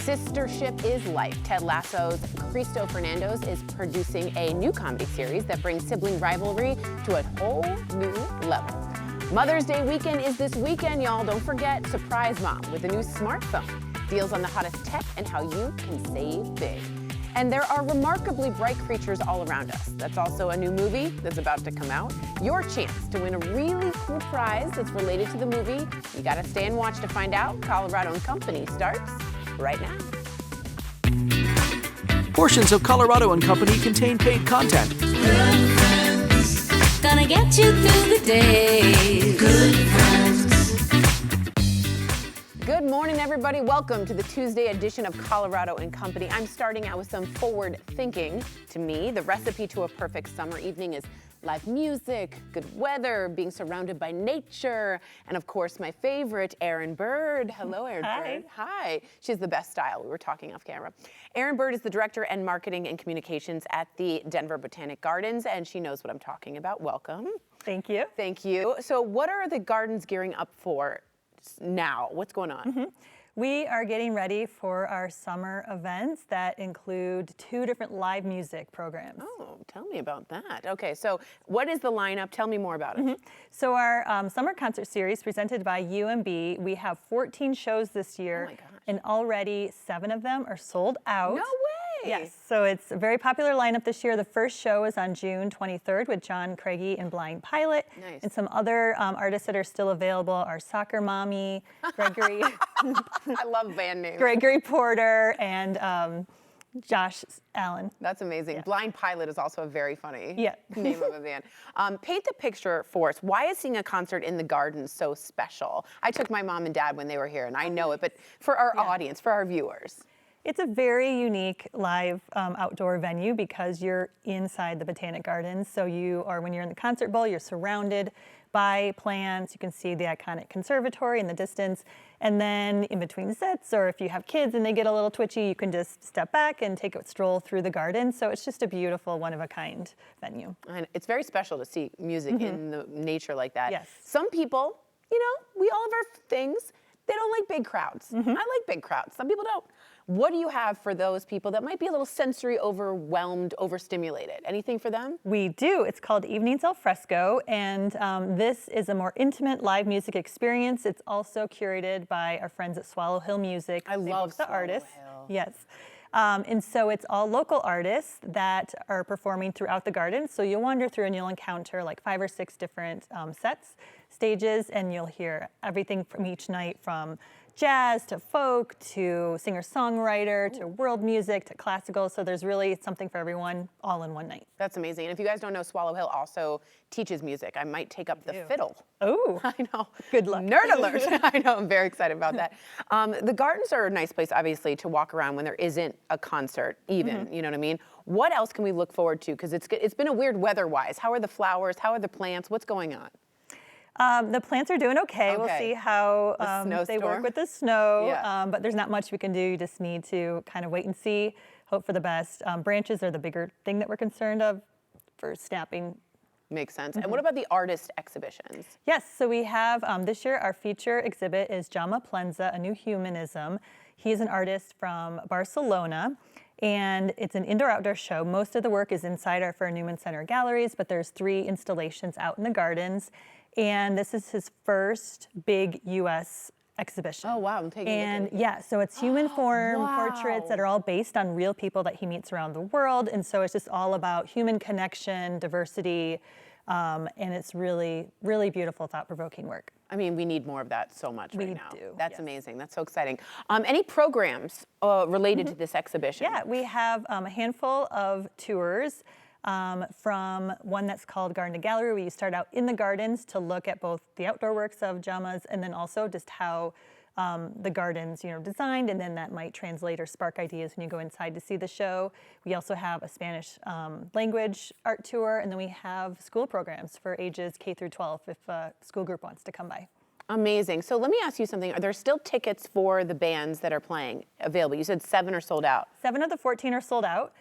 Sistership is life. Ted Lasso's Cristo Fernando's is producing a new comedy series that brings sibling rivalry to a whole new level. Mother's Day weekend is this weekend, y'all. Don't forget, surprise mom with a new smartphone. Deals on the hottest tech and how you can save big. And there are remarkably bright creatures all around us. That's also a new movie that's about to come out. Your chance to win a really cool prize that's related to the movie. You gotta stay and watch to find out. Colorado and Company starts right now. Portions of Colorado and Company contain paid content. Good friends, gonna get you through the day. Good friends. Good morning, everybody. Welcome to the Tuesday edition of Colorado and Company. I'm starting out with some forward thinking. To me, the recipe to a perfect summer evening is live music, good weather, being surrounded by nature, and of course, my favorite, Erin Bird. Hello, Erin Bird. Hi. She has the best style. We were talking off camera. Erin Bird is the Director and Marketing and Communications at the Denver Botanic Gardens, and she knows what I'm talking about. Welcome. Thank you. Thank you. So what are the gardens gearing up for now? What's going on? We are getting ready for our summer events that include 2 different live music programs. Oh, tell me about that. Okay, so what is the lineup? Tell me more about it. So our summer concert series presented by UMB, we have 14 shows this year, Oh my gosh. and already 7 of them are sold out. No way! Yes, so it's a very popular lineup this year. The first show is on June 23rd with John Craigie and Blind Pilot. Nice. And some other artists that are still available are Soccer Mommy, Gregory, I love band names. Gregory Porter, and Josh Allen. That's amazing. Blind Pilot is also a very funny name of a band. Paint the picture for us. Why is seeing a concert in the garden so special? I took my mom and dad when they were here, and I know it, but for our audience, for our viewers. It's a very unique live outdoor venue because you're inside the Botanic Gardens. So when you're in the concert bowl, you're surrounded by plants. You can see the iconic conservatory in the distance. And then in between sets, or if you have kids and they get a little twitchy, you can just step back and take a stroll through the garden. So it's just a beautiful, one-of-a-kind venue. And it's very special to see music in the nature like that. Yes. Some people, you know, we all have our things. They don't like big crowds. I like big crowds. Some people don't. What do you have for those people that might be a little sensory overwhelmed, overstimulated? Anything for them? We do. It's called Evenings Al Fresco, and this is a more intimate live music experience. It's also curated by our friends at Swallow Hill Music. I love the Swallow artists. Hill. Yes. And so it's all local artists that are performing throughout the garden. So you'll wander through and you'll encounter like 5 or 6 different sets, stages, and you'll hear everything from each night, from jazz to folk to singer-songwriter to world music to classical. So there's really something for everyone all in one night. That's amazing. And if you guys don't know, Swallow Hill also teaches music. I might take up the fiddle. Oh, I know. Good luck. Nerd alert. I know. I'm very excited about that. The gardens are a nice place, obviously, to walk around when there isn't a concert, even. You know what I mean? What else can we look forward to? Because it's been a weird weather-wise. How are the flowers? How are the plants? What's going on? The plants are doing okay. We'll see how they work with the snow, but there's not much we can do. You just need to kind of wait and see, hope for the best. Branches are the bigger thing that we're concerned of for snapping. Makes sense. And what about the artist exhibitions? Yes, so we have this year our feature exhibit is Jaume Plensa, A New Humanism. He's an artist from Barcelona, and it's an indoor-outdoor show. Most of the work is inside our Fair Newman Center galleries, but there's 3 installations out in the gardens. And this is his first big U.S. exhibition. Oh, wow. I'm taking And yeah, so it's human form portraits that are all based on real people that he meets around the world. And so it's just all about human connection, diversity, and it's really, really beautiful, thought-provoking work. I mean, we need more of that so much right now. We do. That's amazing. That's so exciting. Any programs related to this exhibition? Yeah, we have a handful of tours. From one that's called Garden to Gallery, where you start out in the gardens to look at both the outdoor works of Jaume's and then also just how the gardens, designed, and then that might translate or spark ideas when you go inside to see the show. We also have a Spanish language art tour, and then we have school programs for ages K through 12 if a school group wants to come by. Amazing. So let me ask you something. Are there still tickets for the bands that are playing available? You said 7 are sold out. 7 of the 14 are sold out.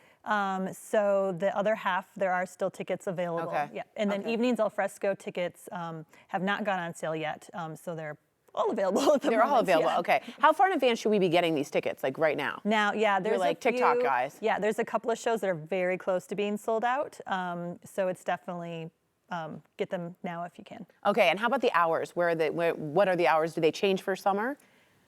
So the other half, there are still tickets available. Okay. Yeah. And then Evenings Al Fresco tickets have not gone on sale yet. So they're all available at the They're all moment, available. yeah. Okay. How far in advance should we be getting these tickets? Like right now? Now, yeah, there's like a TikTok few, guys. Yeah, there's a couple of shows that are very close to being sold out. So it's definitely get them now if you can. Okay. And how about the hours? What are the hours? Do they change for summer?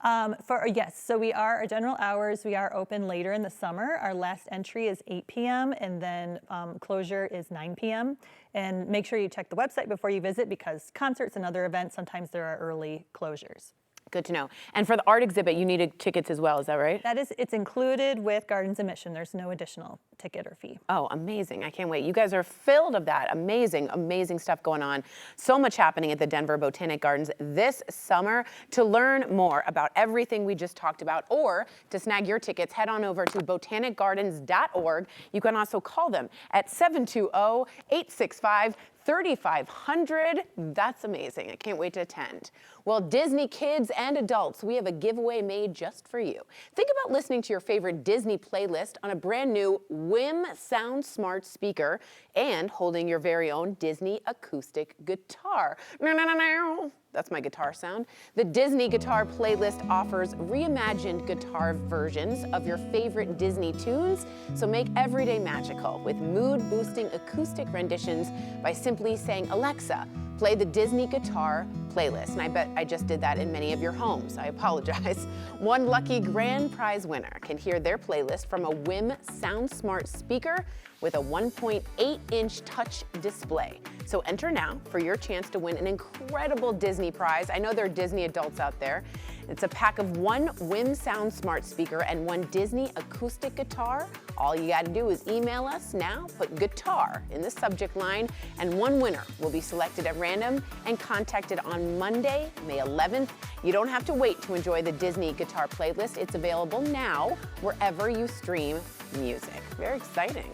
Yes, so our general hours, we are open later in the summer. Our last entry is 8 p.m. and then closure is 9 p.m. And make sure you check the website before you visit because concerts and other events, sometimes there are early closures. Good to know. And for the art exhibit, you needed tickets as well. Is that right? It's included with Gardens admission. There's no additional ticket or fee. Oh, amazing. I can't wait. You guys are filled of that. Amazing, amazing stuff going on. So much happening at the Denver Botanic Gardens this summer. To learn more about everything we just talked about or to snag your tickets, head on over to botanicgardens.org. You can also call them at 720-865-3500. That's amazing. I can't wait to attend. Well, Disney kids and adults, we have a giveaway made just for you. Think about listening to your favorite Disney playlist on a brand new WIM Sound Smart speaker and holding your very own Disney acoustic guitar. That's my guitar sound. The Disney Guitar Playlist offers reimagined guitar versions of your favorite Disney tunes, so make every day magical with mood-boosting acoustic renditions by simply saying, Alexa, play the Disney Guitar Playlist. And I bet I just did that in many of your homes. I apologize. One lucky grand prize winner can hear their playlist from a WIM Sound Smart speaker with a 1.8-inch touch display. So enter now for your chance to win an incredible Disney prize. I know there are Disney adults out there. It's a pack of one WIM Sound Smart speaker and one Disney acoustic guitar. All you got to do is email us now, put guitar in the subject line, and one winner will be selected at random and contacted on Monday, May 11th. You don't have to wait to enjoy the Disney Guitar Playlist. It's available now wherever you stream music. Very exciting.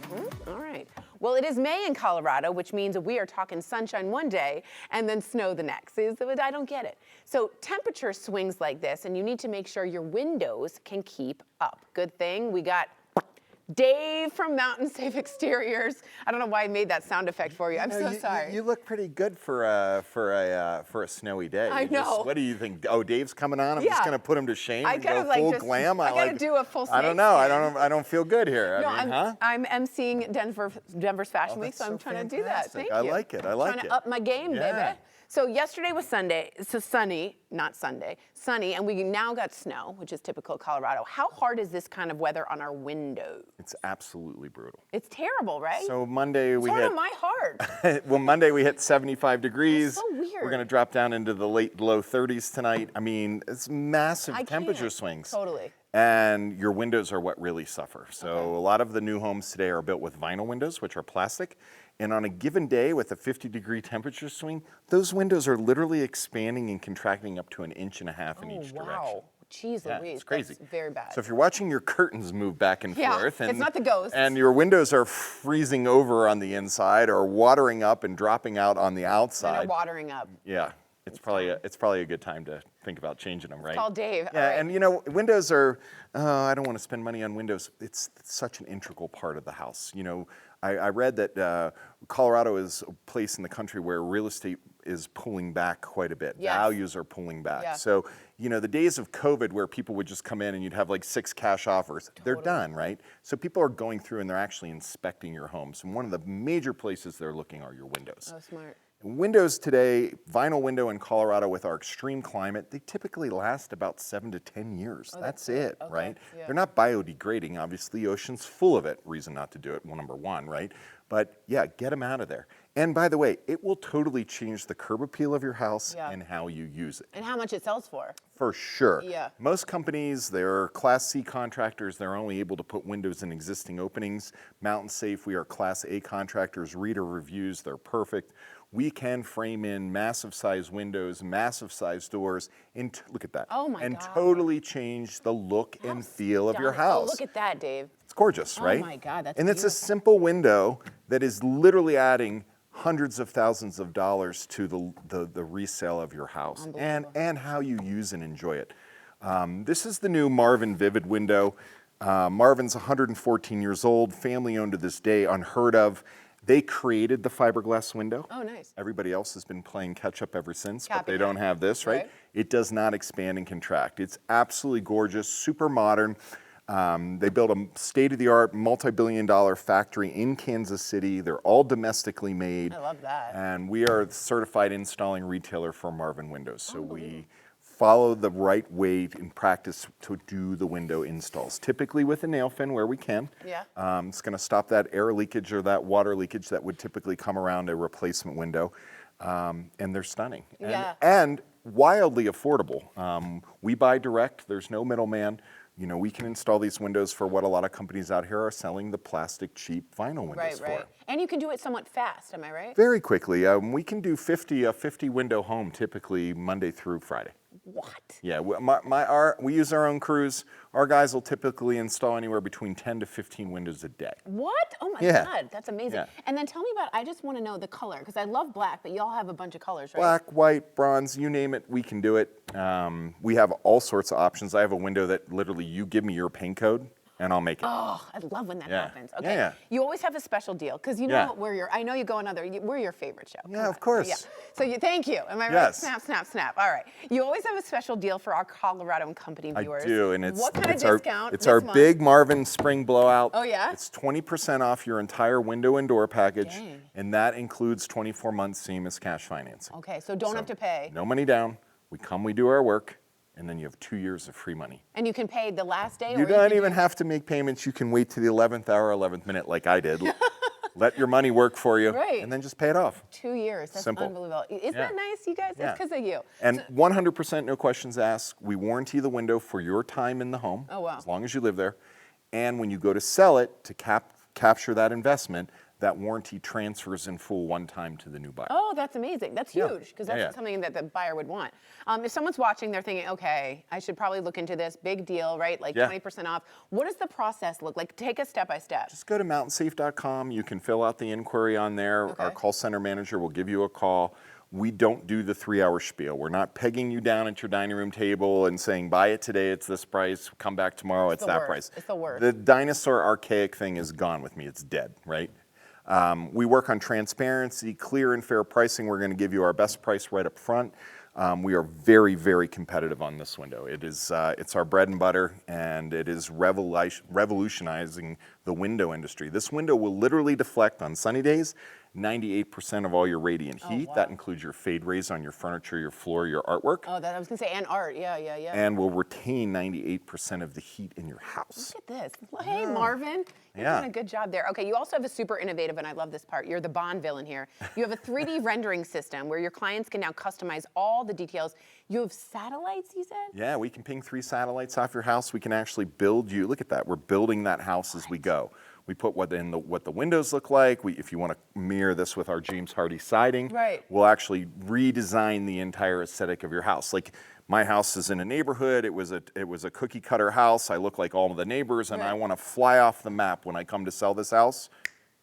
All right. Well, it is May in Colorado, which means we are talking sunshine one day and then snow the next. I don't get it. So temperature swings like this, and you need to make sure your windows can keep up. Good thing we got Dave from Mountain Safe Exteriors. I don't know why I made that sound effect for you. I'm so sorry. You look pretty good for a snowy day. I know. What do you think? Oh, Dave's coming on. I'm just Yeah. gonna put him to shame I and gotta go like full just, glam. I gotta do a full snake I don't know. skin. I don't feel good here. No, I mean, I'm emceeing Denver's Fashion Week, that's so I'm so trying to do that. fantastic. Thank I you. like it. I like Trying it. to up my game, Yeah. baby. So yesterday was Sunday, so sunny, not Sunday, sunny, and we now got snow, which is typical Colorado. How hard is this kind of weather on our windows? It's absolutely brutal. It's terrible, right? So Monday we it's hard hit. on my heart. Well, Monday we hit 75 degrees. That's so weird. We're going to drop down into the low 30s tonight. I mean, it's massive temperature can't. swings. Totally. And your windows are what really suffer. So a lot of the new homes today are built with vinyl windows, which are plastic. And on a given day with a 50-degree temperature swing, those windows are literally expanding and contracting up to 1.5 inches in each direction. Wow. Jeez Yeah, Louise, it's crazy. that's very bad. So if you're watching your curtains move back and Yeah, forth, and it's not the ghosts. and your windows are freezing over on the inside or watering up and dropping out on the They're outside, watering up. yeah, it's probably a good time to think about changing them, right? Call Dave. Yeah, All right. and you know, windows are. I don't want to spend money on windows. It's such an integral part of the house. You know, I read that Colorado is a place in the country where real estate is pulling back quite a bit. Yes. Values are pulling back. Yeah. So, you know, the days of COVID where people would just come in and you'd have like 6 cash offers, they're done, right? So people are going through and they're actually inspecting your homes. And one of the major places they're looking are your windows. Oh, smart. Windows today, vinyl window in Colorado with our extreme climate, they typically last about 7 to 10 years. That's it, Okay, right? yeah. They're not biodegrading. Obviously, the ocean's full of it. Reason not to do it, number one, right? But yeah, get them out of there. And by the way, it will totally change the curb appeal of your house Yeah. and how you use it. And how much it sells for? For sure. Yeah. Most companies, they're Class C contractors. They're only able to put windows in existing openings. Mountain Safe, we are Class A contractors. Read our reviews, they're perfect. We can frame in massive size windows, massive size doors, and look at that. Oh my and God. totally change the look and feel of your house. Oh, look at that, Dave. It's gorgeous, right? Oh my God, that's And it's a beautiful. simple window that is literally adding hundreds of thousands of dollars to the resale of your house and how you use and enjoy it. This is the new Marvin Vivid window. Marvin's 114 years old, family owned to this day, unheard of. They created the fiberglass window. Oh, nice. Everybody else has been playing catch up ever since, but they Copycat. don't have this, right? Right. It does not expand and contract. It's absolutely gorgeous, super modern. They built a state-of-the-art, multi-billion-dollar factory in Kansas City. They're all domestically made. I love that. And we are the certified installing retailer for Marvin Windows. So we follow the right way in practice to do the window installs, typically with a nail fin where we can. Yeah. It's going to stop that air leakage or that water leakage that would typically come around a replacement window. And they're stunning. Yeah. And wildly affordable. We buy direct. There's no middleman. You know, we can install these windows for what a lot of companies out here are selling the plastic cheap vinyl windows for. And you can do it somewhat fast, am I right? Very quickly. We can do 50 window home typically Monday through Friday. What? Yeah, we use our own crews. Our guys will typically install anywhere between 10 to 15 windows a day. What? Oh my Yeah. God, that's amazing. Yeah. And then tell me about, I just want to know the color, because I love black, but y'all have a bunch of colors, right? Black, white, bronze, you name it, we can do it. We have all sorts of options. I have a window that literally you give me your paint code and I'll make it. Oh, I love when that Yeah. happens. Okay. Yeah. You always have a special deal, because you know Yeah. I know you go on we're your favorite show. Yeah, Come of on. course. Yeah. So thank you. Am I right? Yes. Snap, snap, snap. All right. You always have a special deal for our Colorado and Company I viewers. do, and it's what kind of it's discount? It's this our month? big Marvin spring blowout. Oh, yeah? It's 20% off your entire window and door package, Dang. and that includes 24 months seamless cash financing. Okay, so don't have to pay. No money down. We do our work, and then you have 2 years of free money. And you can pay the last day? You or don't can even do- have to make payments. You can wait to the 11th hour, 11th minute like I did. Let your money work for you, Right. and then just pay it off. 2 years. That's Simple. unbelievable. Isn't Yeah. that nice, you guys? Yeah. It's because of you. And 100% no questions asked. We warranty the window for your time in the home, Oh, wow. as long as you live there. And when you go to sell it to capture that investment, that warranty transfers in full one time to the new buyer. Oh, that's amazing. That's Yeah. huge, because Yeah, that's yeah. something that the buyer would want. If someone's watching, they're thinking, okay, I should probably look into this. Big deal, right? Like Yeah. 20% off. What does the process look like? Take us step by step. Just go to mountainsafe.com. You can fill out the inquiry on there. Okay. Our call center manager will give you a call. We don't do the 3-hour spiel. We're not pegging you down at your dining room table and saying, buy it today, it's this price, come back tomorrow, it's the that worst. price. It's the worst. The dinosaur archaic thing is gone with me. It's dead, right? We work on transparency, clear and fair pricing. We're going to give you our best price right up front. We are very, very competitive on this window. It's our bread and butter, and it is revolutionizing the window industry. This window will literally deflect on sunny days 98% of all your radiant heat. wow. That includes your fade rays on your furniture, your floor, your artwork, Oh, that I was going to say, and art. Yeah. and will retain 98% of the heat in your house. Look at this. Well, hey, Marvin. You're Yeah. doing a good job there. Okay, you also have a super innovative, and I love this part. You're the Bond villain here. You have a 3D rendering system where your clients can now customize all the details. You have satellites, you said? Yeah, we can ping 3 satellites off your house. We can actually build you. Look at that. We're building that house as we go. We put what the windows look like. If you want to mirror this with our James Hardy siding, Right. we'll actually redesign the entire aesthetic of your house. Like my house is in a neighborhood. It was a cookie cutter house. I look like all of the neighbors, and I Right. want to fly off the map when I come to sell this house.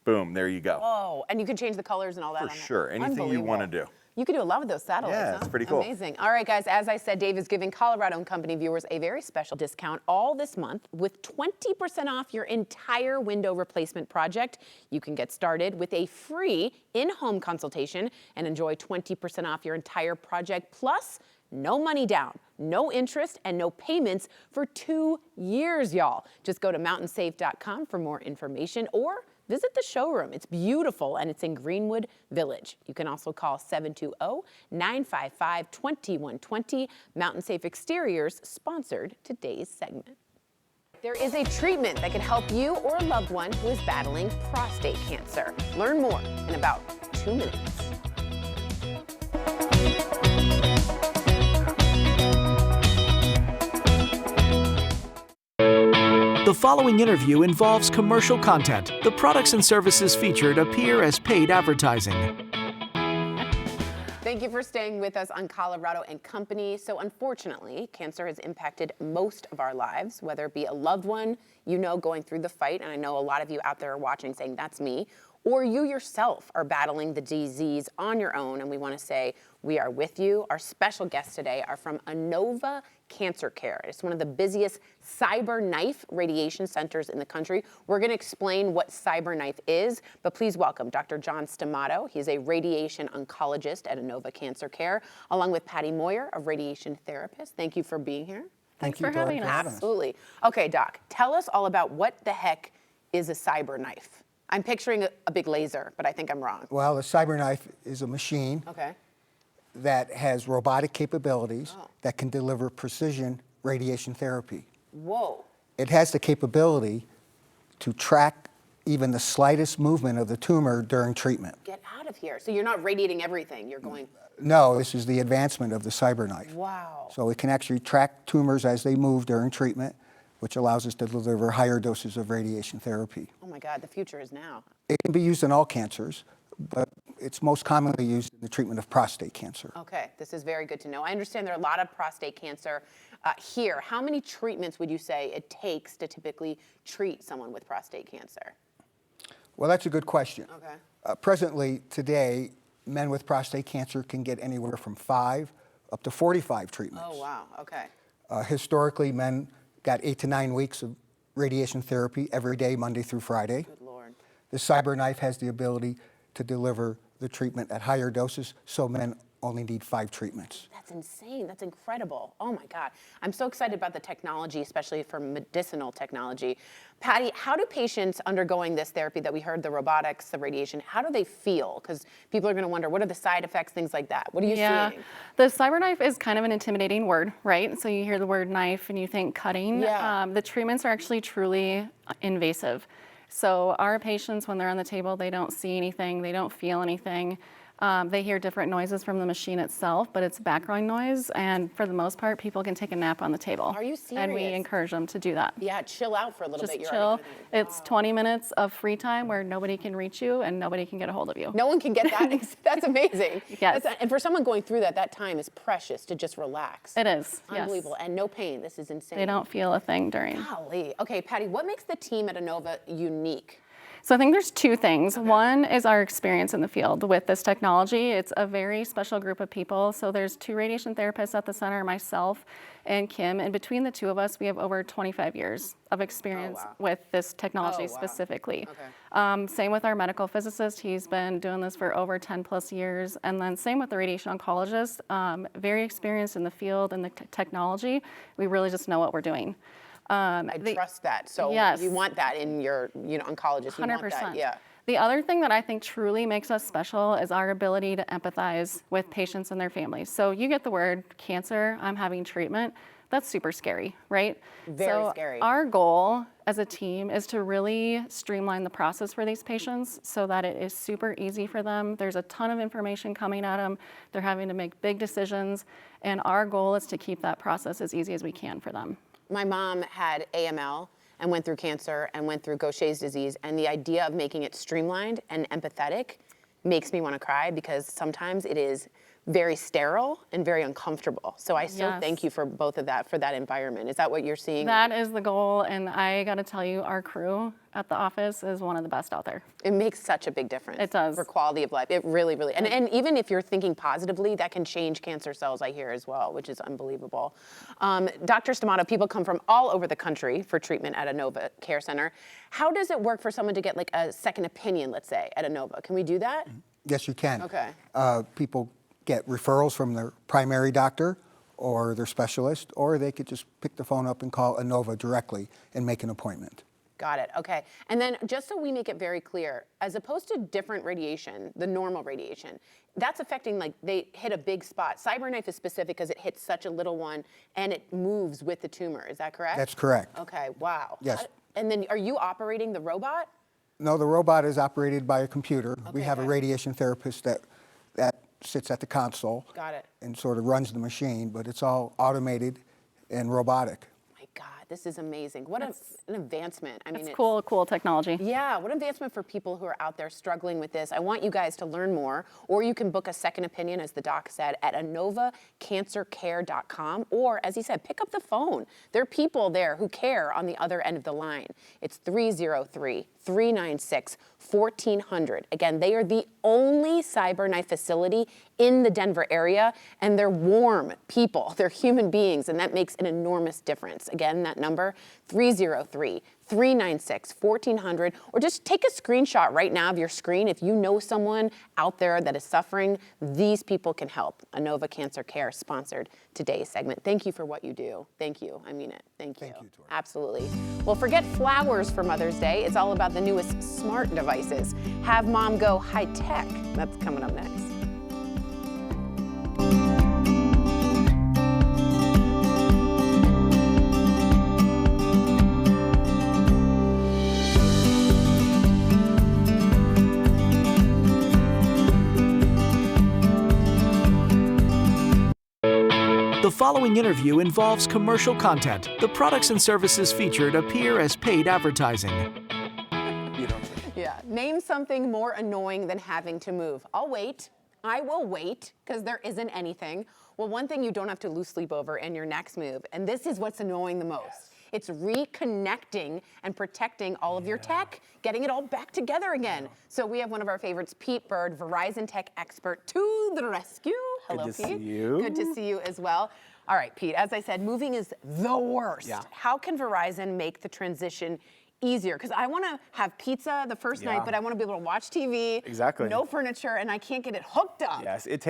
Boom, there you go. Oh, and you can change the colors and all that. For on that. sure. Anything you want to Unbelievable. do. You could do a lot with those satellites. Yeah, huh? it's pretty cool. Amazing. All right, guys, as I said, Dave is giving Colorado and Company viewers a very special discount all this month with 20% off your entire window replacement project. You can get started with a free in-home consultation and enjoy 20% off your entire project, plus no money down, no interest, and no payments for 2 years, y'all. Just go to mountainsafe.com for more information or visit the showroom. It's beautiful, and it's in Greenwood Village. You can also call 720-955-2120. Mountain Safe Exteriors sponsored today's segment. There is a treatment that can help you or a loved one who is battling prostate cancer. Learn more in about 2 minutes. The following interview involves commercial content. The products and services featured appear as paid advertising. Thank you for staying with us on Colorado and Company. So unfortunately, cancer has impacted most of our lives, whether it be a loved one, you know, going through the fight, and I know a lot of you out there are watching saying, that's me, or you yourself are battling the disease on your own, and we want to say, We are with you. Our special guests today are from Inova Cancer Care. It's one of the busiest CyberKnife radiation centers in the country. We're going to explain what CyberKnife is, but please welcome Dr. John Stamato. He's a radiation oncologist at Inova Cancer Care, along with Patty Moyer, a radiation therapist. Thank you for being here. Thank you for having us. Absolutely. Okay, Doc, tell us all about what the heck is a CyberKnife. I'm picturing a big laser, but I think I'm wrong. Well, a CyberKnife is a machine Okay. that has robotic capabilities that can deliver precision radiation therapy. Whoa. It has the capability to track even the slightest movement of the tumor during treatment. Get out of here. So you're not radiating everything. You're going, No, this is the advancement of the CyberKnife. wow. So it can actually track tumors as they move during treatment, which allows us to deliver higher doses of radiation therapy. Oh my God, the future is now. It can be used in all cancers, but it's most commonly used in the treatment of prostate cancer. Okay, this is very good to know. I understand there are a lot of prostate cancer here. How many treatments would you say it takes to typically treat someone with prostate cancer? Well, that's a good question. Okay. Presently, today, men with prostate cancer can get anywhere from 5 up to 45 treatments. Oh, wow, okay. Historically, men got 8 to 9 weeks of radiation therapy every day, Monday through Friday. Good Lord. The CyberKnife has the ability to deliver the treatment at higher doses, so men only need 5 treatments. That's insane. That's incredible. Oh my God. I'm so excited about the technology, especially for medicinal technology. Patty, how do patients undergoing this therapy that we heard, the robotics, the radiation, how do they feel? Because people are going to wonder, what are the side effects, things like that? What are you seeing? The CyberKnife is kind of an intimidating word, right? So you hear the word knife and you think cutting. Yeah. The treatments are actually truly invasive. So our patients, when they're on the table, they don't see anything, they don't feel anything. They hear different noises from the machine itself, but it's background noise, and for the most part, people can take a nap on the table. Are you And we serious? encourage them to do that. Yeah, chill out for a little Just bit. You're chill. already gonna- It's 20 minutes of free time where nobody can reach you and nobody can get a hold of you. No one can get that. That's amazing. Yes. And for someone going through that, that time is precious to just relax. It is, yes. Unbelievable. And no pain. This is insane. They don't feel a thing during. Golly. Okay, Patty, what makes the team at Inova unique? So I think there's 2 things. One is our experience in the field with this technology. It's a very special group of people. So there's 2 radiation therapists at the center, myself and Kim. And between the 2 of us, we have over 25 years of experience with this technology specifically. Okay. Same with our medical physicist. He's been doing this for over 10 plus years. And then same with the radiation oncologist, very experienced in the field and the technology. We really just know what we're doing. I trust that. So Yes. you want that in your, oncologist. You 100%. want that, yeah. The other thing that I think truly makes us special is our ability to empathize with patients and their families. So you get the word cancer, I'm having treatment. That's super scary, right? Very scary. Our goal as a team is to really streamline the process for these patients so that it is super easy for them. There's a ton of information coming at them. They're having to make big decisions. And our goal is to keep that process as easy as we can for them. My mom had AML and went through cancer and went through Gaucher's disease, and the idea of making it streamlined and empathetic makes me want to cry because sometimes it is very sterile and very uncomfortable. So I so thank you for both of that, for that environment. Is that what you're seeing? That is the goal, and I got to tell you, our crew at the office is one of the best out there. It makes such a big difference. It does. For quality of life. It really, really, and even if you're thinking positively, that can change cancer cells, I hear as well, which is unbelievable. Dr. Stamato, people come from all over the country for treatment at Inova Care Center. How does it work for someone to get like a second opinion, let's say, at Inova? Can we do that? Yes, you can. Okay. People get referrals from their primary doctor or their specialist, or they could just pick the phone up and call Inova directly and make an appointment. Got it. Okay. And then just so we make it very clear, as opposed to different radiation, the normal radiation, that's affecting, like, they hit a big spot. CyberKnife is specific because it hits such a little one and it moves with the tumor. Is that correct? That's correct. Okay. Wow. Yes. And then are you operating the robot? No, the robot is operated by a computer. We have a Okay. radiation therapist that sits at the console. Got it. And sort of runs the machine, but it's all automated and robotic. My God, this is amazing. What an advancement. I mean, It's cool technology. Yeah, what advancement for people who are out there struggling with this. I want you guys to learn more, or you can book a second opinion, as the doc said, at inovacancercare.com, or, as he said, pick up the phone. There are people there who care on the other end of the line. It's 303-396-1400. Again, they are the only CyberKnife facility in the Denver area, and they're warm people. They're human beings, and that makes an enormous difference. Again, that number, 303-396-1400, or just take a screenshot right now of your screen. If you know someone out there that is suffering, these people can help. Inova Cancer Care sponsored today's segment. Thank you for what you do. Thank you. I mean it. Thank you. Thank you, Tori. Absolutely. Well, forget flowers for Mother's Day. It's all about the newest smart devices. Have mom go high tech. That's coming up next. The following interview involves commercial content. The products and services featured appear as paid advertising. Yeah. Name something more annoying than having to move. I'll wait. I will wait because there isn't anything. Well, one thing you don't have to lose sleep over in your next move, and this is what's annoying the most. It's reconnecting and protecting all of your tech, getting it all back together again. So we have one of our favorites, Pete Bird, Verizon tech expert, to the rescue. Hello, Good to Pete. see you. Good to see you as well. All right, Pete, as I said, moving is the worst. Yeah. How can Verizon make the transition easier? Because I want to have pizza the first night, but I want to be able to watch TV. Exactly. No furniture, and I can't get it hooked up. Yes, it's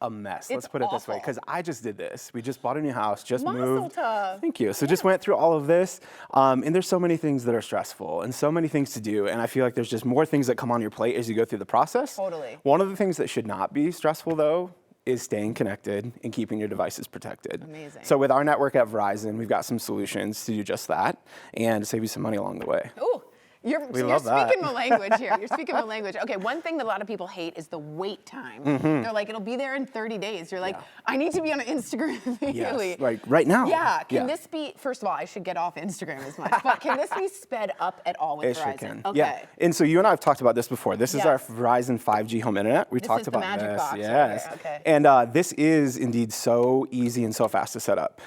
a mess. Let's It's put it this way, awful. because I just did this. We just bought a new house, just Mazel moved. tov. Thank you. So just went through all of this, and there's so many things that are stressful and so many things to do, and I feel like there's just more things that come on your plate as you go through the process. Totally. One of the things that should not be stressful, though, is staying connected and keeping your devices protected. Amazing. So with our network at Verizon, we've got some solutions to do just that and save you some money along the way. Ooh, you're love that. speaking my language here. You're speaking my language. Okay, one thing that a lot of people hate is the wait time. They're like, it'll be there in 30 days. You're like, I need to be on Instagram immediately. Yes, like right now. Yeah, can this be, first of all, I should get off Instagram as much, but can this be sped up at all with It Verizon? sure can. Okay. Yeah. And so you and I have talked about this before. This is our Yes. Verizon 5G home internet. We This talked is the about magic this. box right Yes. here, okay. And this is indeed so easy and so fast to set up.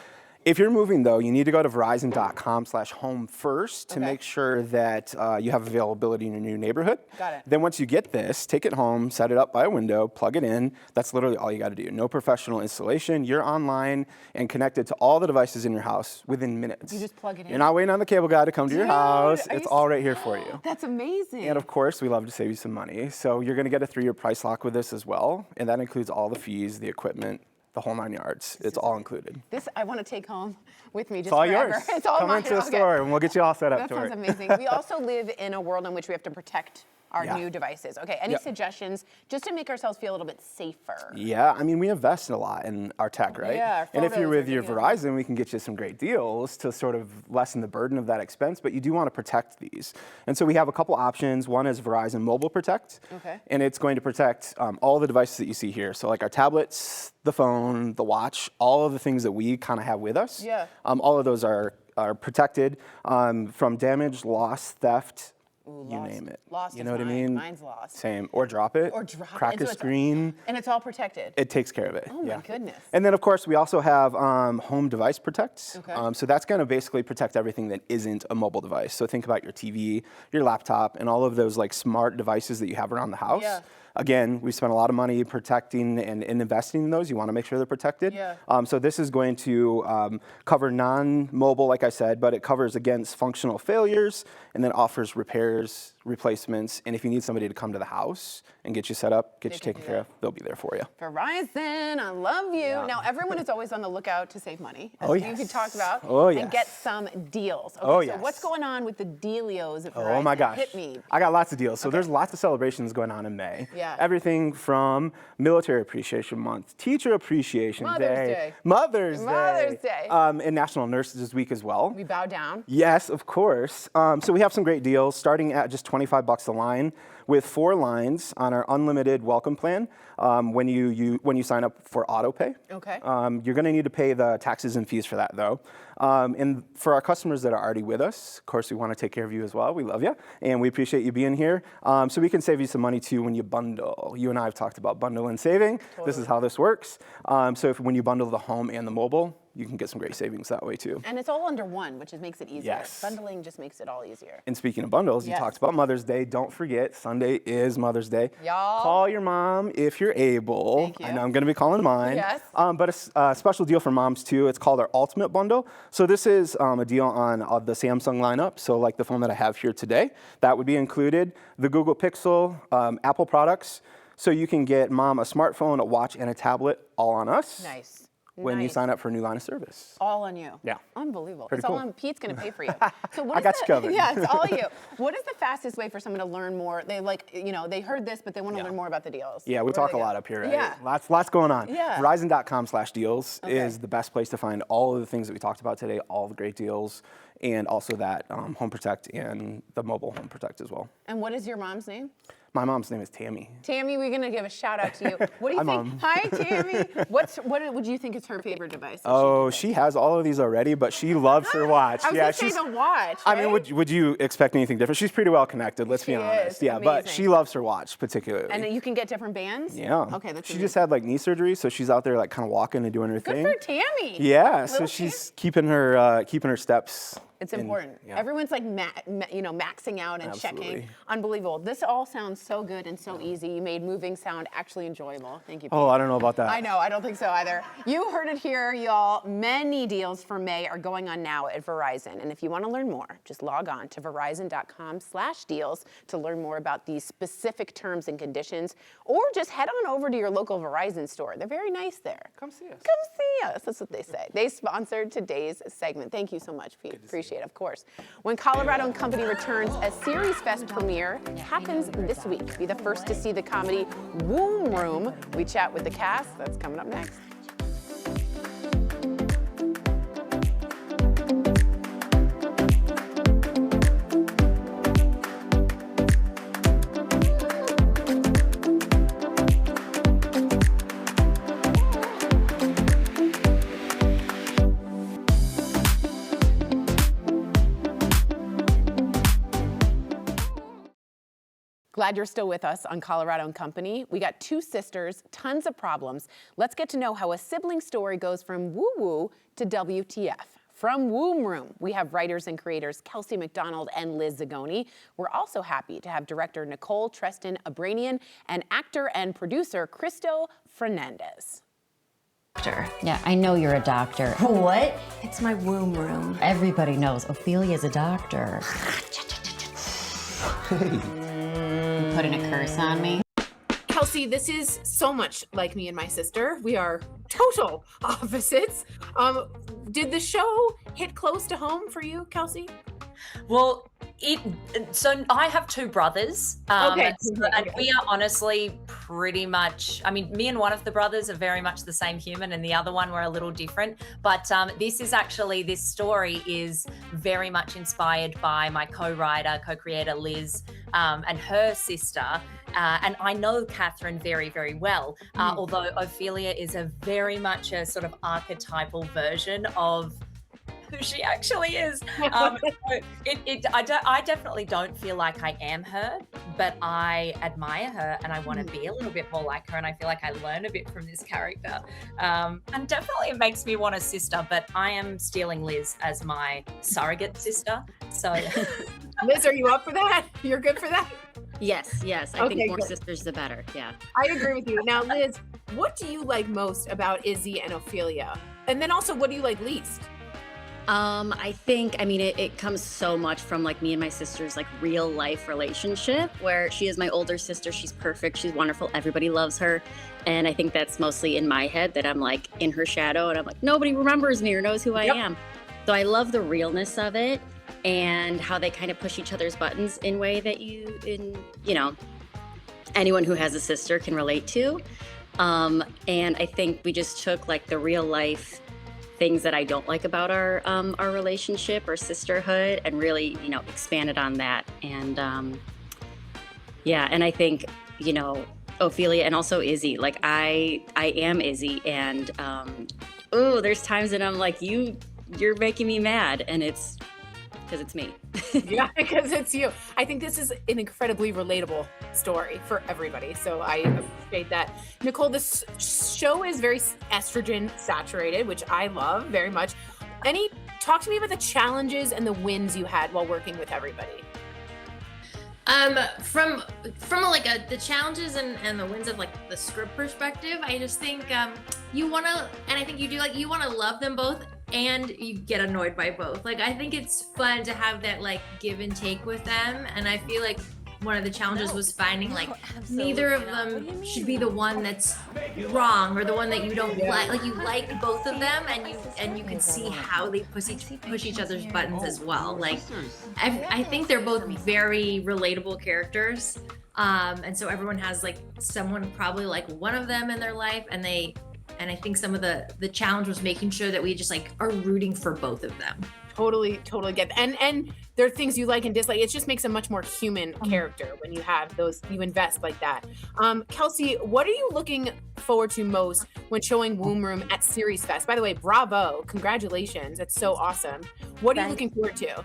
If you're moving, though, you need to go to verizon.com/home first to Okay. make sure that you have availability in your new neighborhood. Got it. Then once you get this, take it home, set it up by a window, plug it in. That's literally all you got to do. No professional installation. You're online and connected to all the devices in your house within minutes. You just plug it in? You're not waiting on the cable guy to come to your Dude, house. are It's you all right here for you. That's amazing. And of course, we love to save you some money. So you're going to get a 3-year price lock with this as well. And that includes all the fees, the equipment, the whole 9 yards. It's all included. This I want to take home with me just It's all forever. yours. It's all Come mine. into the Okay. store and we'll get you all set up That to sounds it. amazing. We also live in a world in which we have to protect our Yeah. new devices. Okay, any Yep. suggestions just to make ourselves feel a little bit safer? Yeah, I mean, we invest a lot in our tech, right? Yeah, our and if you're photos with are your good. Verizon, we can get you some great deals to sort of lessen the burden of that expense, but you do want to protect these. And so we have a couple options. One is Verizon Mobile Protect. Okay. And it's going to protect all the devices that you see here. So like our tablets, the phone, the watch, all of the things that we kind of have with us. Yeah. All of those are protected from damage, loss, theft, Ooh, you lost. name it. Lost you is know what I mine. mean? Mine's lost. Same. Or drop it. Or drop it. Crack And a so it's- screen. And it's all protected. It takes care of it. Oh my goodness. And then of course we also have Home Device Protect. Okay. So that's going to basically protect everything that isn't a mobile device. So think about your TV, your laptop, and all of those like smart devices that you have around the house. Yeah. Again, we spent a lot of money protecting and investing in those. You want to make sure they're protected. Yeah. So this is going to cover non-mobile, like I said, but it covers against functional failures and then offers repairs, replacements, and if you need somebody to come to the house and get you set up, get you can taken do care that. of, they'll be there for you. Verizon, I love you. Yeah. Now, everyone is always on the lookout to save money, as Oh, you yes. talked about, Oh, and yes. get some deals. Okay, Oh, so yes. what's going on with the dealios at Verizon? Oh my gosh. Hit me. I got lots of deals. So there's lots of celebrations going on in May. Yeah. Everything from Military Appreciation Month, Teacher Appreciation Mother's Day, Day. Mother's Day, Mother's Day. And National Nurses Week as well. We bow down. Yes, of course. So we have some great deals starting at just $25 a line with 4 lines on our unlimited welcome plan when you sign up for autopay. Okay. You're going to need to pay the taxes and fees for that, though. And for our customers that are already with us, of course, we want to take care of you as well. We love you, and we appreciate you being here. So we can save you some money, too, when you bundle. You and I have talked about bundle and saving. This is how this works. So when you bundle the home and the mobile, you can get some great savings that way too. And it's all under one, which makes it easier. Yes. Bundling just makes it all easier. And speaking of bundles, you Yes. talked about Mother's Day. Don't forget, Sunday is Mother's Day. Y'all. Call your mom if you're able. Thank you. I know I'm going to be calling mine. Yes. But a special deal for moms too. It's called our Ultimate Bundle. So this is a deal on the Samsung lineup. So like the phone that I have here today, that would be included. The Google Pixel, Apple products. So you can get mom a smartphone, a watch, and a tablet all on us. Nice. When you Nice. sign up for a new line of service. All on you. Yeah. Unbelievable. Pretty It's all cool. on Pete's going to pay for you. So what I is got you covered. Yeah, it's all you. What is the fastest way for someone to learn more? They they heard this, but they want to learn more about the deals. Yeah, we Where do talk they a go? lot up here, right? Yeah. Lots going on. Yeah. Verizon.com/deals is the best place to find all of the things that we talked about today, all the great deals, and also that Home Protect and the mobile Home Protect as well. And what is your mom's name? My mom's name is Tammy. Tammy, we're going to give a shout out to you. What do you Hi, think? Mom. Hi, Tammy. What would you think is her favorite device? that Oh, she she has all of these already, but she loves her watch. I was yeah, going to say the watch. I mean, right? would you expect anything different? She's pretty well connected, let's be She honest. is. Yeah, but Amazing. she loves her watch particularly. And then you can get different bands? Yeah. Okay, that's She amazing. just had like knee surgery, so she's out there like kind of walking and doing her Good thing. for Tammy. Yeah, so Little she's keeping her steps. It's in- important. yeah. Everyone's like, maxing out and checking. Absolutely. Unbelievable. This all sounds so good and so easy. You made moving sound actually enjoyable. Thank you. Oh, I don't know about that. I know, I don't think so either. You heard it here, y'all. Many deals for May are going on now at Verizon. And if you want to learn more, just log on to verizon.com/deals to learn more about these specific terms and conditions, or just head on over to your local Verizon store. They're very nice there. Come see us. Come see us. That's what they say. They sponsored today's segment. Thank you so much, Pete. Appreciate it, of course. When Colorado & Company returns, a Series Fest premiere happens this week. Be the first to see the comedy Womb Room. We chat with the cast. That's coming up next. Glad you're still with us on Colorado & Company. We got two sisters, tons of problems. Let's get to know how a sibling story goes from woo-woo to WTF. From Womb Room, we have writers and creators Kelsey McDonald and Liz Zagoni. We're also happy to have director Nicole Treston-Abranian and actor and producer Cristo Fernandez. Yeah, I know you're a doctor. What? It's my womb room. Everybody knows Ophelia's a doctor. You putting a curse on me? Kelsey, this is so much like me and my sister. We are total opposites. Did the show hit close to home for you, Kelsey? Well, so I have two brothers. Okay. And we are honestly pretty much, I mean, me and one of the brothers are very much the same human and the other one we're a little different. But this story is very much inspired by my co-creator Liz and her sister. And I know Catherine very, very well, although Ophelia is a very much a sort of archetypal version of who she actually is. I definitely don't feel like I am her, but I admire her and I want to be a little bit more like her, and I feel like I learn a bit from this character. And definitely it makes me want a sister, but I am stealing Liz as my surrogate sister. So Liz, are you up for that? You're good for that? Yes. I Okay, think more good. sisters the better. Yeah. I agree with you. Now, Liz, what do you like most about Izzy and Ophelia? And then also, what do you like least? I think, it comes so much from like me and my sister's like real life relationship where she is my older sister. She's perfect. She's wonderful. Everybody loves her. And I think that's mostly in my head that I'm like in her shadow and I'm like, nobody remembers me or knows who I am. So I love the realness of it and how they kind of push each other's buttons in a way that anyone who has a sister can relate to. And I think we just took like the real life things that I don't like about our relationship or sisterhood and really, expanded on that. And and I think, Ophelia and also Izzy, like I am Izzy and there's times that I'm like, you're making me mad and it's because it's me. Yeah, because it's you. I think this is an incredibly relatable story for everybody. So I appreciate that. Nicole, this show is very estrogen saturated, which I love very much. Talk to me about the challenges and the wins you had while working with everybody. From the challenges and the wins of like the script perspective, I just think you want to, and I think you do, like, you want to love them both and you get annoyed by both. Like, I think it's fun to have that like give and take with them, and I feel like one of the challenges was finding like neither of them should be the one that's wrong or the one that you don't like. Like, you like both of them, and you can see how they push each other's buttons as well. Like, I think they're both very relatable characters, and so everyone has like someone probably like one of them in their life, and I think some of the challenge was making sure that we just like are rooting for both of them. Totally get that. And there are things you like and dislike. It just makes a much more human character when you have those, you invest like that. Kelsey, what are you looking forward to most when showing Womb Room at Series Fest? By the way, bravo, congratulations. That's so awesome. What are you looking forward to?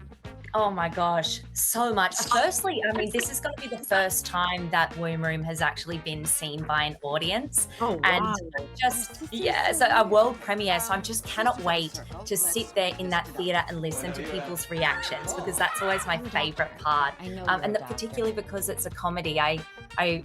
Oh my gosh, so much. Firstly, I mean, this is going to be the first time that Womb Room has actually been seen by an audience. Oh, wow. And so a world premiere. So I just cannot wait to sit there in that theater and listen to people's reactions, because that's always my favorite part. And particularly because it's a comedy, I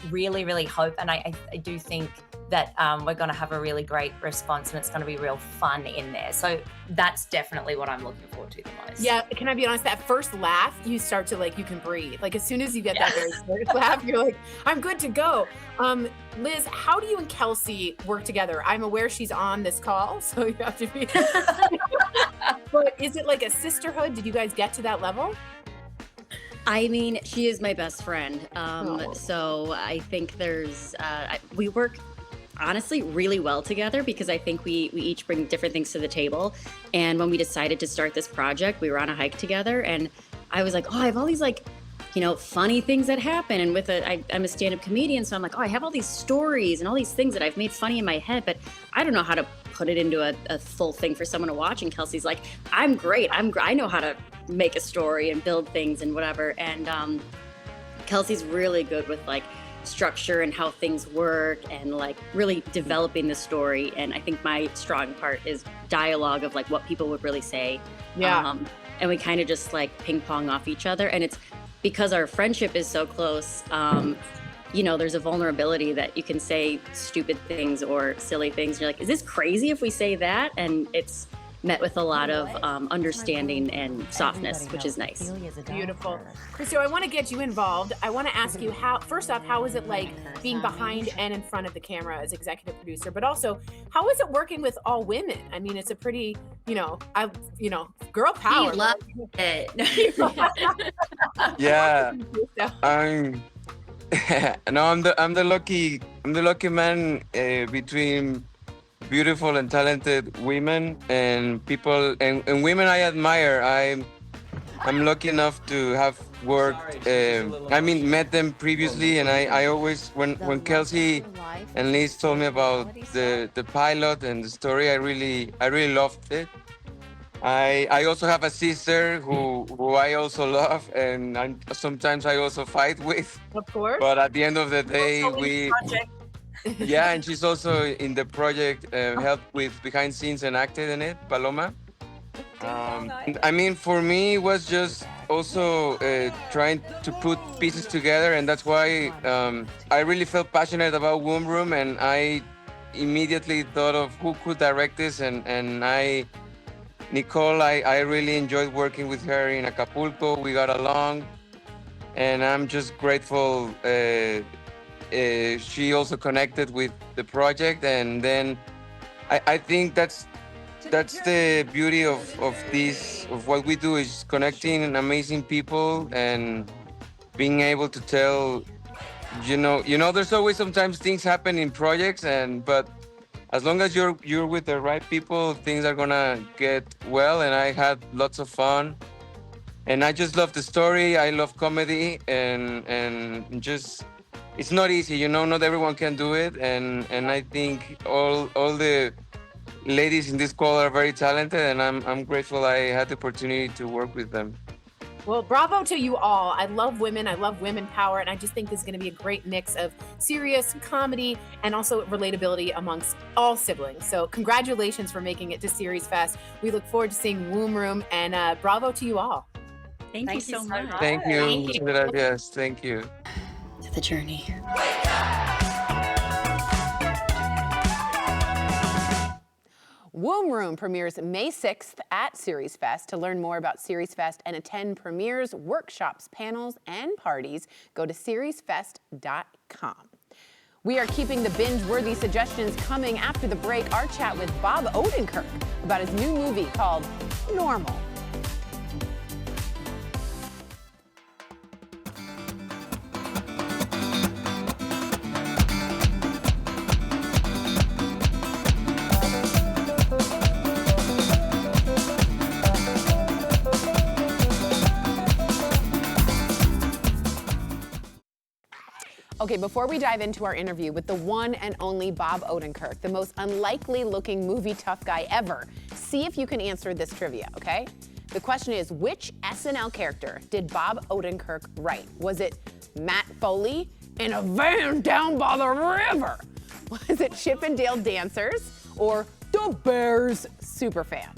really, really hope, and I do think that we're going to have a really great response, and it's going to be real fun in there. So that's definitely what I'm looking forward to the most. Yeah, can I be honest? That first laugh, you start to like, you can breathe. Like, as soon as you get that very first laugh, you're like, I'm good to go. Liz, how do you and Kelsey work together? I'm aware she's on this call, so you have to be. But is it like a sisterhood? Did you guys get to that level? I mean, she is my best friend. So I think we work honestly really well together, because I think we each bring different things to the table. And when we decided to start this project, we were on a hike together, and I was like, oh, I have all these like, funny things that happen. And I'm a stand-up comedian, so I'm like, oh, I have all these stories and all these things that I've made funny in my head, but I don't know how to put it into a full thing for someone to watch. And Kelsey's like, I'm great. I know how to make a story and build things and whatever. And Kelsey's really good with like structure and how things work and like really developing the story. And I think my strong part is dialogue of like what people would really say. Yeah. And we kind of just like ping pong off each other. And it's because our friendship is so close, there's a vulnerability that you can say stupid things or silly things. And you're like, is this crazy if we say that? And it's met with a lot of understanding and softness, which is nice. Beautiful. Christo, I want to get you involved. I want to ask you first off, how is it like being behind and in front of the camera as executive producer, but also how is it working with all women? I mean, it's a pretty, girl power. We love it. Yeah. I'm the lucky man between beautiful and talented women and people and women I admire. I'm lucky enough to have worked, met them previously, and I always, when Kelsey and Liz told me about the pilot and the story, I really loved it. I also have a sister who I also love, and sometimes I also fight with. Of course. But at the end of the day, yeah, and she's also in the project, helped with behind scenes and acted in it, Paloma. For me, it was just also trying to put pieces together, and that's why I really felt passionate about Womb Room, and I immediately thought of who could direct this, and Nicole, I really enjoyed working with her in Acapulco. We got along, and I'm just grateful. She also connected with the project, and then I think that's the beauty of what we do, is connecting amazing people and being able to tell, there's always sometimes things happen in projects, but as long as you're with the right people, things are gonna get well. And I had lots of fun, and I just love the story. I love comedy, and just, it's not easy, not everyone can do it, and I think all the ladies in this call are very talented, and I'm grateful I had the opportunity to work with them. Well, bravo to you all. I love women. I love women power. And I just think this is going to be a great mix of serious comedy and also relatability amongst all siblings. So congratulations for making it to Series Fest. We look forward to seeing Womb Room, and bravo to you all. Thank you so much. Thank you. Thank you. Gracias. Thank you. To the journey. Womb Room premieres May 6th at Series Fest. To learn more about Series Fest and attend premieres, workshops, panels, and parties, go to seriesfest.com. We are keeping the binge-worthy suggestions coming after the break. Our chat with Bob Odenkirk about his new movie called Normal. Okay, before we dive into our interview with the one and only Bob Odenkirk, the most unlikely looking movie tough guy ever, see if you can answer this trivia, okay? The question is, which SNL character did Bob Odenkirk write? Was it Matt Foley in a van down by the river? Was it Chip and Dale Dancers or the Bears superfan?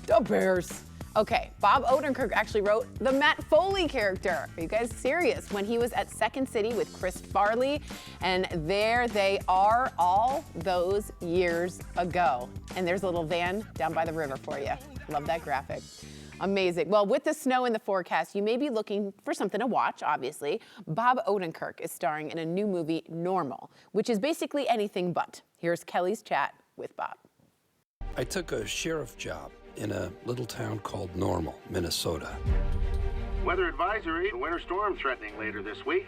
The Bears. Okay, Bob Odenkirk actually wrote the Matt Foley character. Are you guys serious? When he was at Second City with Chris Farley, and there they are all those years ago. And there's a little van down by the river for you. Love that graphic. Amazing. Well, with the snow in the forecast, you may be looking for something to watch, obviously. Bob Odenkirk is starring in a new movie, Normal, which is basically anything but. Here's Kelly's chat with Bob. I took a sheriff job in a little town called Normal, Minnesota. Weather advisory, a winter storm threatening later this week.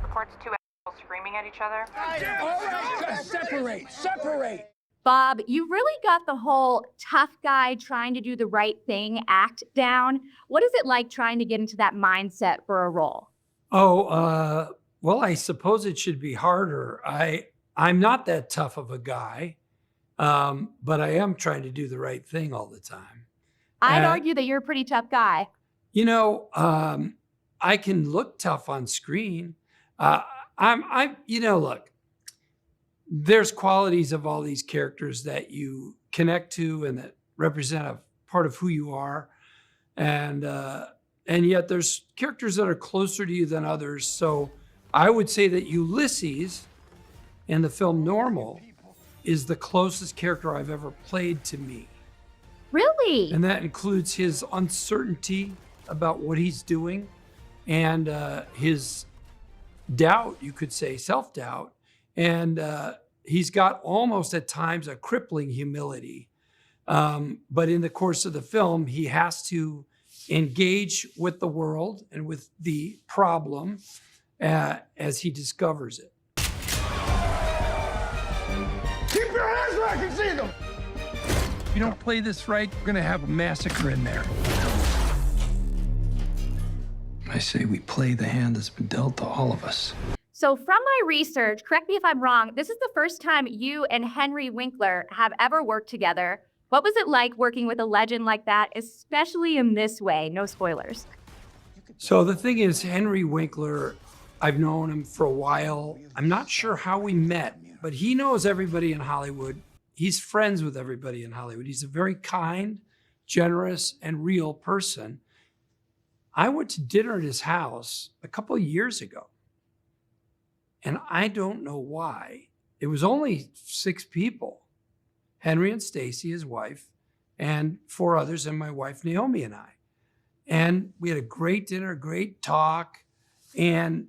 Reports two assholes screaming at each other. All right, separate. Bob, you really got the whole tough guy trying to do the right thing act down. What is it like trying to get into that mindset for a role? Well, I suppose it should be harder. I'm not that tough of a guy. But I am trying to do the right thing all the time. I'd argue that you're a pretty tough guy. I can look tough on screen. Look, there's qualities of all these characters that you connect to and that represent a part of who you are. And yet there's characters that are closer to you than others. So I would say that Ulysses in the film Normal is the closest character I've ever played to me. Really? And that includes his uncertainty about what he's doing and his doubt, you could say, self-doubt. And he's got almost at times a crippling humility. But in the course of the film, he has to engage with the world and with the problem as he discovers it. Keep your hands where I can see them. If you don't play this right, we're gonna have a massacre in there. I say we play the hand that's been dealt to all of us. So from my research, correct me if I'm wrong, this is the first time you and Henry Winkler have ever worked together. What was it like working with a legend like that, especially in this way? No spoilers. So the thing is, Henry Winkler, I've known him for a while. I'm not sure how we met, but he knows everybody in Hollywood. He's friends with everybody in Hollywood. He's a very kind, generous, and real person. I went to dinner at his house a couple of years ago, and I don't know why. It was only 6 people, Henry and Stacy, his wife, and 4 others, and my wife, Naomi, and I. And we had a great dinner, great talk, and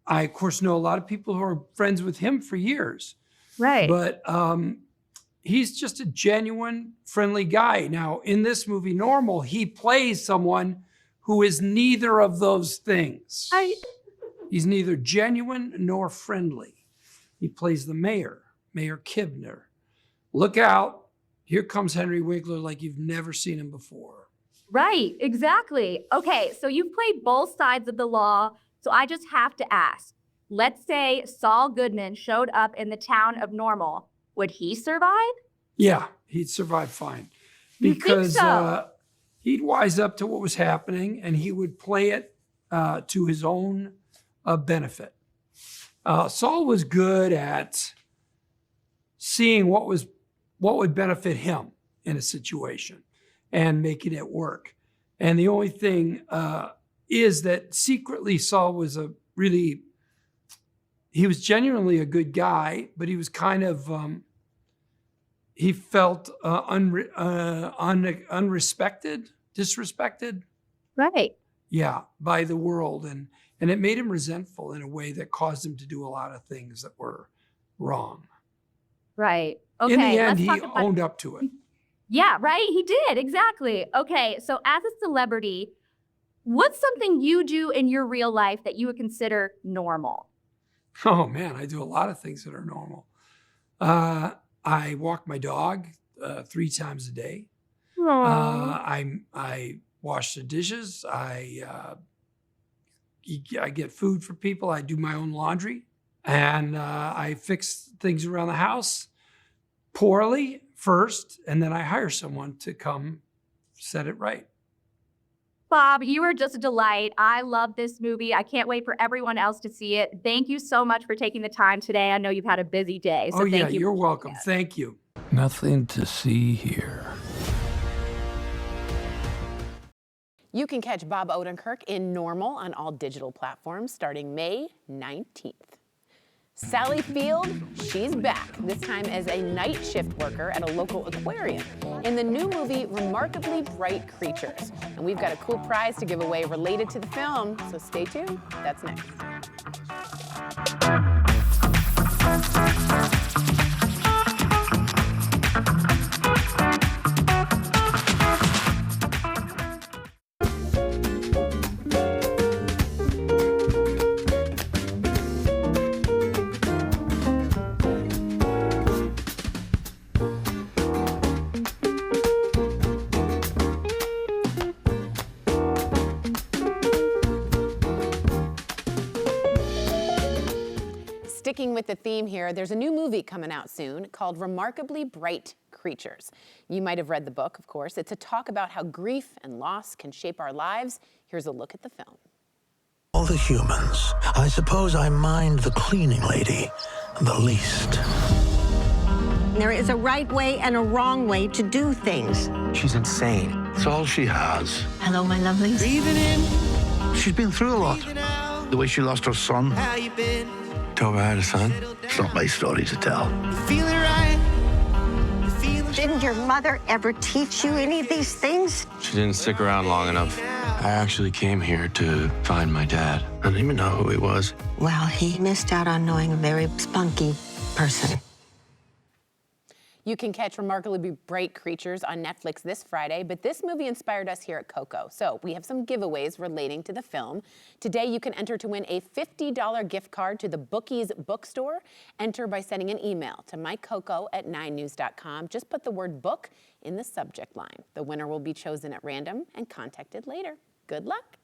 I, of course, know a lot of people who are friends with him for years. Right. But he's just a genuine, friendly guy. Now, in this movie, Normal, he plays someone who is neither of those things. He's neither genuine nor friendly. He plays the mayor, Mayor Kibner. Look out. Here comes Henry Winkler like you've never seen him before. Right, exactly. Okay, so you've played both sides of the law. So I just have to ask, let's say Saul Goodman showed up in the town of Normal. Would he survive? Yeah, he'd survive fine. You think so? he'd wise up to what was happening and he would play it to his own benefit. Saul was good at seeing what would benefit him in a situation and making it work. And the only thing is that secretly Saul was he was genuinely a good guy, but he was kind of, he felt unrespected, disrespected. Right. Yeah, by the world. And it made him resentful in a way that caused him to do a lot of things that were wrong. Right. Okay. In the end, let's he talk about- owned up to it. Yeah, right? He did, exactly. Okay, so as a celebrity, what's something you do in your real life that you would consider normal? Oh man, I do a lot of things that are normal. I walk my dog 3 times a day. I wash the dishes. I get food for people. I do my own laundry, and I fix things around the house poorly first, and then I hire someone to come set it right. Bob, you are just a delight. I love this movie. I can't wait for everyone else to see it. Thank you so much for taking the time today. I know you've had a busy day, so yeah, thank you. You're welcome. Thank you. Nothing to see here. You can catch Bob Odenkirk in Normal on all digital platforms starting May 19th. Sally Field, she's back, this time as a night shift worker at a local aquarium in the new movie Remarkably Bright Creatures. And we've got a cool prize to give away related to the film, so stay tuned. That's next. Sticking with the theme here, there's a new movie coming out soon called Remarkably Bright Creatures. You might have read the book, of course. It's a talk about how grief and loss can shape our lives. Here's a look at the film. All the humans, I suppose I mind the cleaning lady the least. There is a right way and a wrong way to do things. She's insane. It's all she has. Hello, my lovelies. Breathing in. She's been through a lot. The way she lost her son. How you been? Told her I had a son. It's not my story to tell. Feeling right? Didn't your mother ever teach you any of these things? She didn't stick around long enough. I actually came here to find my dad. I didn't even know who he was. Well, he missed out on knowing a very spunky person. You can catch Remarkably Bright Creatures on Netflix this Friday, but this movie inspired us here at KUSA. So we have some giveaways relating to the film. Today, you can enter to win a $50 gift card to the Bookies bookstore. Enter by sending an email to mycoco@9news.com. Just put the word book in the subject line. The winner will be chosen at random and contacted later. Good luck.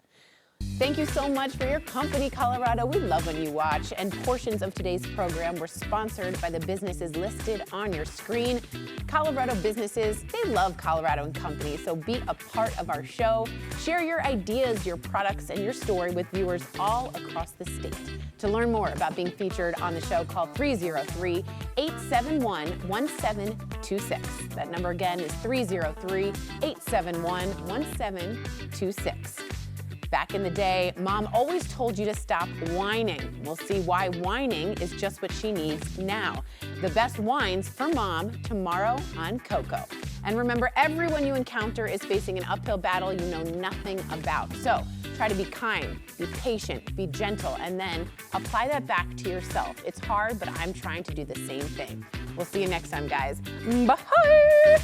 Thank you so much for your company, Colorado. We love when you watch. And portions of today's program were sponsored by the businesses listed on your screen. Colorado businesses, they love Colorado and Company, so be a part of our show. Share your ideas, your products, and your story with viewers all across the state. To learn more about being featured on the show, call 303-871-1726. That number again is 303-871-1726. Back in the day, Mom always told you to stop whining. We'll see why whining is just what she needs now. The best wines for Mom tomorrow on KUSA. And remember, everyone you encounter is facing an uphill battle you know nothing about. So try to be kind, be patient, be gentle, and then apply that back to yourself. It's hard, but I'm trying to do the same thing. We'll see you next time, guys. Bye!